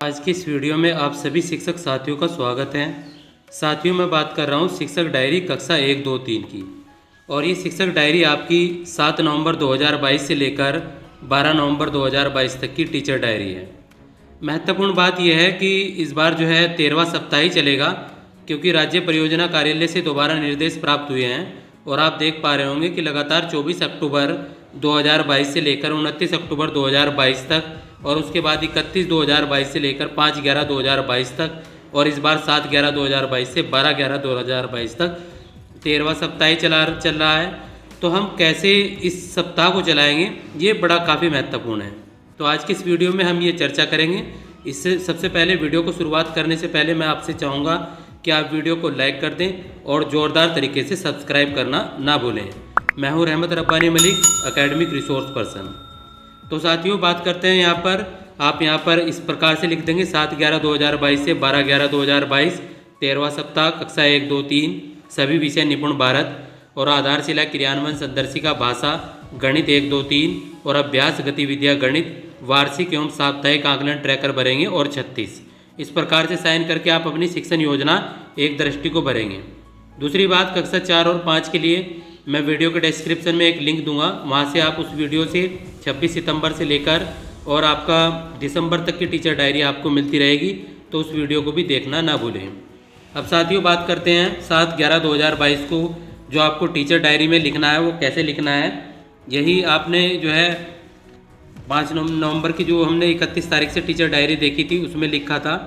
आज की इस वीडियो में आप सभी शिक्षक साथियों का स्वागत है। साथियों, मैं बात कर रहा हूँ शिक्षक डायरी कक्षा 1, 2, 3 की। और ये शिक्षक डायरी आपकी 7 नवंबर 2022 से लेकर 12 नवंबर 2022 तक की टीचर डायरी है। महत्वपूर्ण बात यह है कि इस बार जो है 13वां सप्ताह ही चलेगा, क्योंकि राज्य परियोजना कार्यालय से दोबारा निर्देश प्राप्त हुए हैं। और आप देख पा रहे होंगे कि लगातार 24 अक्टूबर 2022 से लेकर 29 अक्टूबर 2022 तक, और उसके बाद 31/2022 से लेकर 5/11/2022 तक, और इस बार 7/11/2022 से 12/11/2022 तक 13वां सप्ताह ही चल रहा है। तो हम कैसे इस सप्ताह को चलाएंगे, ये बड़ा काफ़ी महत्वपूर्ण है। तो आज की इस वीडियो में हम ये चर्चा करेंगे। इससे सबसे पहले वीडियो को शुरुआत करने से पहले मैं आपसे चाहूँगा कि आप वीडियो को लाइक कर दें और ज़ोरदार तरीके से सब्सक्राइब करना ना भूलें। मैं हूँ रहमत Rabbani Malik, academic resource person. तो साथियों, बात करते हैं यहाँ पर। आप यहाँ पर इस प्रकार से लिख देंगे 7/11/2022 से 12/11/2022 13वां सप्ताह कक्षा 1, 2, 3 सभी विषय निपुण भारत और आधारशिला क्रियान्वयन संदर्शिका भाषा गणित 1, 2, 3 और अभ्यास गतिविधियाँ गणित वार्षिक एवं साप्ताहिक आकलन ट्रैकर भरेंगे और 36। इस प्रकार से साइन करके आप अपनी शिक्षण योजना एक दृष्टि को भरेंगे। दूसरी बात, कक्षा 4 और 5 के लिए मैं वीडियो के डिस्क्रिप्शन में एक लिंक दूंगा, वहाँ से आप उस वीडियो से 26 सितंबर से लेकर और आपका दिसंबर तक की टीचर डायरी आपको मिलती रहेगी, तो उस वीडियो को भी देखना ना भूलें। अब साथियों, बात करते हैं 7/11/2022 को जो आपको टीचर डायरी में लिखना है वो कैसे लिखना है। यही आपने जो है 5 नवंबर की जो हमने 31 तारीख से टीचर डायरी देखी थी उसमें लिखा था।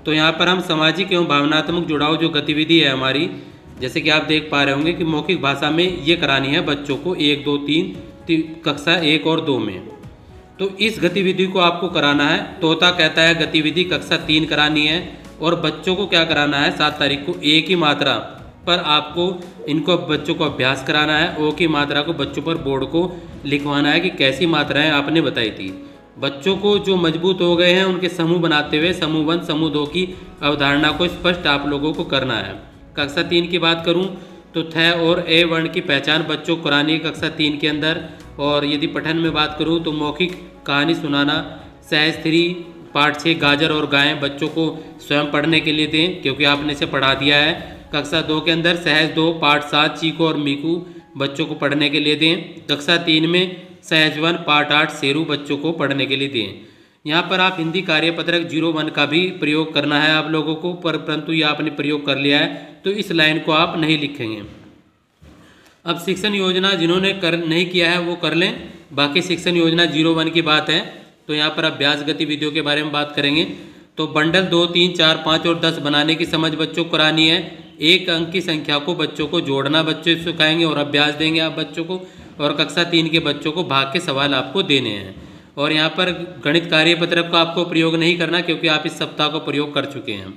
तो यहाँ पर हम सामाजिक एवं भावनात्मक जुड़ाव जो गतिविधि है हमारी, जैसे कि आप देख पा रहे होंगे कि मौखिक भाषा में ये करानी है बच्चों को 1, 2, 3 कक्षा 1 और 2 में। तो इस गतिविधि को आपको कराना है। तोता कहता है गतिविधि कक्षा 3 करानी है, और बच्चों को क्या कराना है 7 तारीख को एक ही मात्रा पर आपको इनको बच्चों को अभ्यास कराना है। ओ की मात्रा को बच्चों पर बोर्ड को लिखवाना है कि कैसी मात्राएं आपने बताई थी। बच्चों को जो मजबूत हो गए हैं उनके समूह बनाते हुए समूह 1 समूह 2 की अवधारणा को स्पष्ट आप लोगों को करना है। कक्षा 3 की बात करूं तो थ और ए वर्ण की पहचान बच्चों को करानी है कक्षा 3 के अंदर। और यदि पठन में बात करूं तो मौखिक कहानी सुनाना सहज 3 पाठ 6 गाजर और गायें बच्चों को स्वयं पढ़ने के लिए दें, क्योंकि आपने इसे पढ़ा दिया है। कक्षा 2 के अंदर सहज 2 पाठ 7 चीकू और मीकू बच्चों को पढ़ने के लिए दें। कक्षा 3 में सहज 1 पाठ 8 शेरू बच्चों को पढ़ने के लिए दें। यहाँ पर आप हिंदी कार्यपत्रक 01 का भी प्रयोग करना है आप लोगों को, परंतु ये आपने प्रयोग कर लिया है तो इस लाइन को आप नहीं लिखेंगे। अब शिक्षण योजना जिन्होंने नहीं किया है वो कर लें। बाकी शिक्षण योजना 01 की बात है। तो यहाँ पर अभ्यास गतिविधियों के बारे में बात करेंगे। तो बंडल 2, 3, 4, 5 और 10 बनाने की समझ बच्चों को करानी है। एक अंक की संख्या को बच्चों को जोड़ना बच्चे सिखाएंगे और अभ्यास देंगे आप बच्चों को। और कक्षा 3 के बच्चों को भाग के सवाल आपको देने हैं। और यहाँ पर गणित कार्यपत्रक का आपको प्रयोग नहीं करना, क्योंकि आप इस सप्ताह को प्रयोग कर चुके हैं।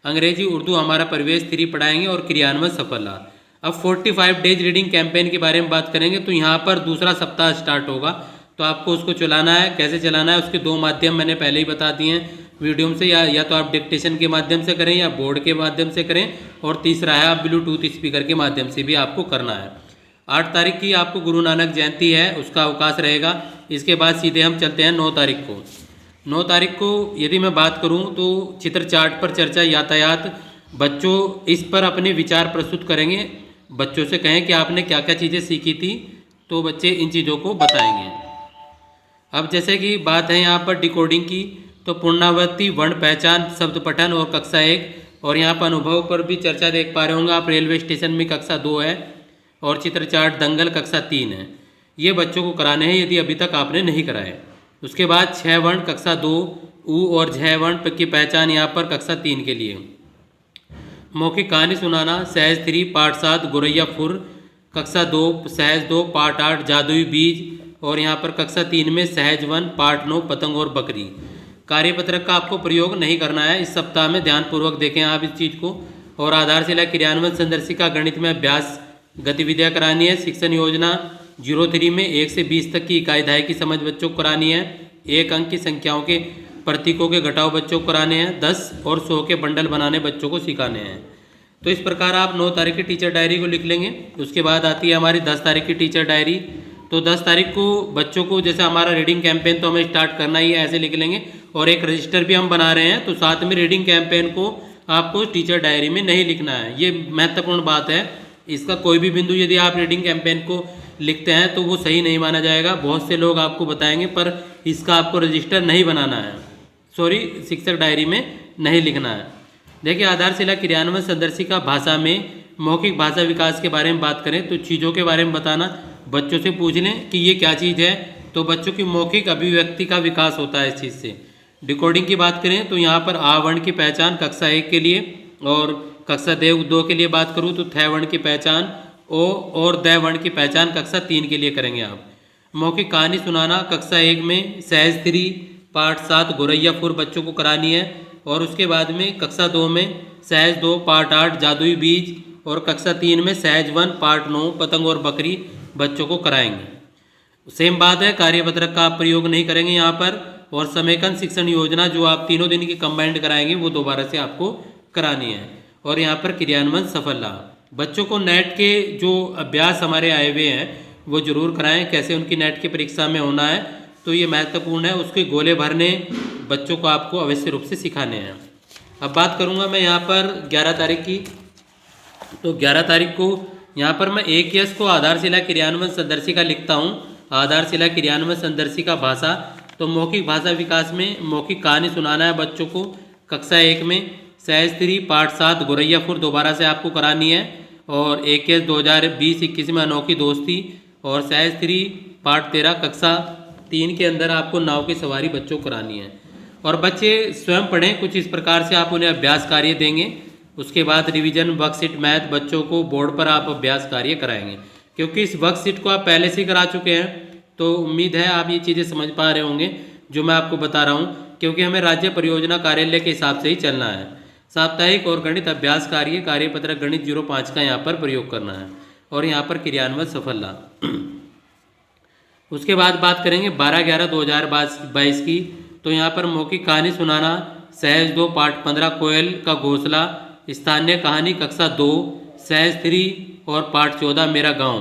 अंग्रेजी उर्दू हमारा परिवेश 3 पढ़ाएंगे और क्रियान्वयन सफलता। अब 45 डेज रीडिंग कैंपेन के बारे में बात करेंगे। तो यहाँ पर दूसरा सप्ताह स्टार्ट होगा, तो आपको उसको चलाना है। कैसे चलाना है उसके 2 माध्यम मैंने पहले ही बता दिए हैं वीडियो से, या तो आप डिक्टेशन के माध्यम से करें या बोर्ड के माध्यम से करें, और तीसरा है आप ब्लूटूथ स्पीकर के माध्यम से भी आपको करना है। 8 तारीख की आपको गुरु नानक जयंती है, उसका अवकाश रहेगा। इसके बाद सीधे हम चलते हैं 9 तारीख को। 9 तारीख को यदि मैं बात करूं तो चित्र चार्ट पर चर्चा यातायात, बच्चों इस पर अपने विचार प्रस्तुत करेंगे। बच्चों से कहें कि आपने क्या क्या चीज़ें सीखी थी, तो बच्चे इन चीज़ों को बताएंगे। अब जैसे कि बात है यहाँ पर डिकोडिंग की, तो पूर्णावृत्ति वर्ण पहचान शब्द पठन और कक्षा 1, और यहाँ पर अनुभव पर भी चर्चा देख पा रहे होंगे आप। रेलवे स्टेशन में कक्षा 2 है, और चित्र चार्ट दंगल कक्षा 3 है। ये बच्चों को कराने हैं यदि अभी तक आपने नहीं कराए। उसके बाद 6 वर्ण कक्षा 2 ऊ और झ वर्ण की पहचान यहाँ पर कक्षा 3 के लिए। मौखिक कहानी सुनाना सहज 3 पाठ 7 गोरैया फुर, कक्षा 2 सहज 2 पाठ 8 जादुई बीज, और यहाँ पर कक्षा 3 में सहज 1 पाठ 9 पतंग और बकरी। कार्यपत्रक का आपको प्रयोग नहीं करना है इस सप्ताह में, ध्यानपूर्वक देखें आप इस चीज़ को। और आधारशिला क्रियान्वयन संदर्शिका गणित में अभ्यास गतिविधियाँ करानी है। शिक्षण योजना 03 में 1 से 20 तक की इकाई दहाई की समझ बच्चों को करानी है। एक अंक की संख्याओं के प्रतीकों के घटाव बच्चों को कराने हैं। 10 और 100 के बंडल बनाने बच्चों को सिखाने हैं। तो इस प्रकार आप 9 तारीख की टीचर डायरी को लिख लेंगे। उसके बाद आती है हमारी 10 तारीख की टीचर डायरी। तो 10 तारीख को बच्चों को, जैसे हमारा रीडिंग कैंपेन तो हमें स्टार्ट करना ही है, ऐसे लिख लेंगे। और एक रजिस्टर भी हम बना रहे हैं, तो साथ में रीडिंग कैंपेन को आपको टीचर डायरी में नहीं लिखना है। ये महत्वपूर्ण बात है। इसका कोई भी बिंदु यदि आप रीडिंग कैंपेन को लिखते हैं तो वो सही नहीं माना जाएगा। बहुत से लोग आपको बताएंगे, पर इसका आपको रजिस्टर नहीं बनाना है, सॉरी, शिक्षक डायरी में नहीं लिखना है। देखिए, आधारशिला क्रियान्वयन संदर्शिका भाषा में मौखिक भाषा विकास के बारे में बात करें तो चीज़ों के बारे में बताना। बच्चों से पूछ लें कि ये क्या चीज़ है, तो बच्चों की मौखिक अभिव्यक्ति का विकास होता है इस चीज़ से। डिकोडिंग की बात करें तो यहाँ पर आ वर्ण की पहचान कक्षा 1 के लिए, और कक्षा 2 के लिए बात करूँ तो थ वर्ण की पहचान ओ और द वर्ण की पहचान कक्षा 3 के लिए करेंगे आप। मौखिक कहानी सुनाना कक्षा 1 में सहज 3 पाठ 7 गोरैया फुर बच्चों को करानी है, और उसके बाद में कक्षा 2 में सहज 2 पाठ 8 जादुई बीज, और कक्षा 3 में सहज 1 पाठ 9 पतंग और बकरी बच्चों को कराएंगे। सेम बात है, कार्यपत्रक का आप प्रयोग नहीं करेंगे यहाँ पर, और समेकन शिक्षण योजना जो आप तीनों दिन की कंबाइंड कराएंगे वो दोबारा से आपको करानी है। और यहाँ पर क्रियान्वयन सफल रहा। बच्चों को नेट के जो अभ्यास हमारे आए हुए हैं वो जरूर कराएं, कैसे उनकी नेट की परीक्षा में होना है, तो ये महत्वपूर्ण है। उसके गोले भरने बच्चों को आपको अवश्य रूप से सिखाने हैं। अब बात करूँगा मैं यहाँ पर 11 तारीख की। तो 11 तारीख को यहाँ पर मैं AKS को आधारशिला क्रियान्वयन संदर्शिका लिखता हूँ। आधारशिला क्रियान्वयन संदर्शिका भाषा, तो मौखिक भाषा विकास में मौखिक कहानी सुनाना है बच्चों को कक्षा 1 में। सहज 3 पाठ 7 गोरैया फुर दोबारा से आपको करानी है, और AKS 2020-21 में अनोखी दोस्ती, और सहज 3 पाठ 13 कक्षा 3 के अंदर आपको नाव की सवारी बच्चों को करानी है। और बच्चे स्वयं पढ़ें, कुछ इस प्रकार से आप उन्हें अभ्यास कार्य देंगे। उसके बाद रिवीजन वर्कशीट मैथ बच्चों को बोर्ड पर आप अभ्यास कार्य कराएंगे, क्योंकि इस वर्कशीट को आप पहले से करा चुके हैं, तो उम्मीद है आप ये चीज़ें समझ पा रहे होंगे जो मैं आपको बता रहा हूँ, क्योंकि हमें राज्य परियोजना कार्यालय के हिसाब से ही चलना है। साप्ताहिक और गणित अभ्यास कार्य कार्यपत्रक गणित 05 का यहाँ पर प्रयोग करना है, और यहाँ पर क्रियान्वयन सफल रहा। उसके बाद बात करेंगे 12/11/2022 की। तो यहाँ पर मौखिक कहानी सुनाना सहज 2 पाठ 15 कोयल का घोंसला, स्थानीय कहानी कक्षा 2 सहज 3 और पाठ 14 मेरा गांव।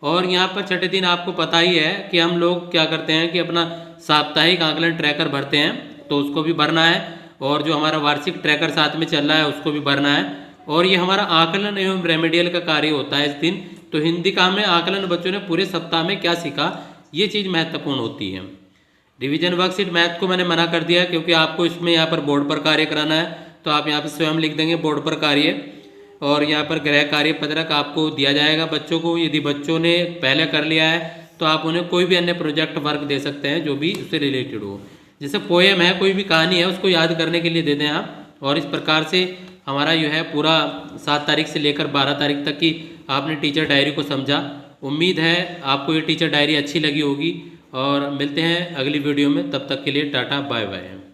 और यहाँ पर छठे दिन आपको पता ही है कि हम लोग क्या करते हैं कि अपना साप्ताहिक आकलन ट्रैकर भरते हैं, तो उसको भी भरना है, और जो हमारा वार्षिक ट्रैकर साथ में चल रहा है उसको भी भरना है। और ये हमारा आकलन एवं रेमेडियल का कार्य होता है इस दिन। तो हिंदी का में आकलन बच्चों ने पूरे सप्ताह में क्या सीखा, ये चीज़ महत्वपूर्ण होती है। रिवीजन वर्कशीट मैथ को मैंने मना कर दिया, क्योंकि आपको इसमें यहाँ पर बोर्ड पर कार्य कराना है, तो आप यहाँ पर स्वयं लिख देंगे बोर्ड पर कार्य। और यहाँ पर गृह कार्य पत्रक आपको दिया जाएगा बच्चों को। यदि बच्चों ने पहले कर लिया है तो आप उन्हें कोई भी अन्य प्रोजेक्ट वर्क दे सकते हैं जो भी उससे रिलेटेड हो। जैसे पोएम है, कोई भी कहानी है, उसको याद करने के लिए दे दें आप। और इस प्रकार से हमारा जो है पूरा 7 तारीख से लेकर 12 तारीख तक की आपने टीचर डायरी को समझा। उम्मीद है आपको ये टीचर डायरी अच्छी लगी होगी, और मिलते हैं अगली वीडियो में। तब तक के लिए टाटा बाय बाय।